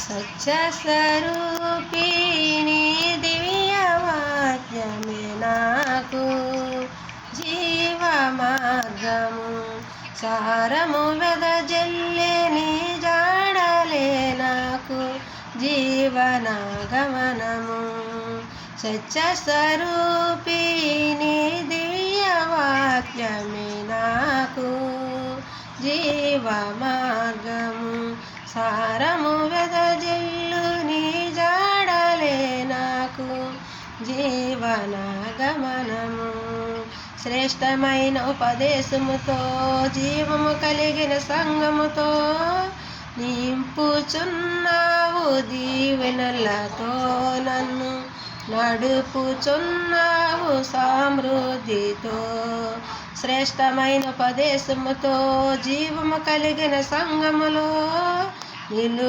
సత్యస్వరూపిణి దివ్యవాక్యమే నాకు జీవ మార్గము, సారము వెదజల్లే నీ జాడలే నాకు జీవన గమనము. సత్యస్వరూపిణి దివ్యవాక్యమే నాకు జీవ మార్గము, సారము వెదజల్లు నీ జాడలే నాకు జీవన గమనము. శ్రేష్టమైన ఉపదేశముతో జీవము కలిగిన సంగముతో నింపుచున్నావు, దీవెనలతో నన్ను నడుపుచున్నావు సమృద్ధితో. శ్రేష్టమైన ఉపదేశముతో జీవము కలిగిన సంగములో నిలు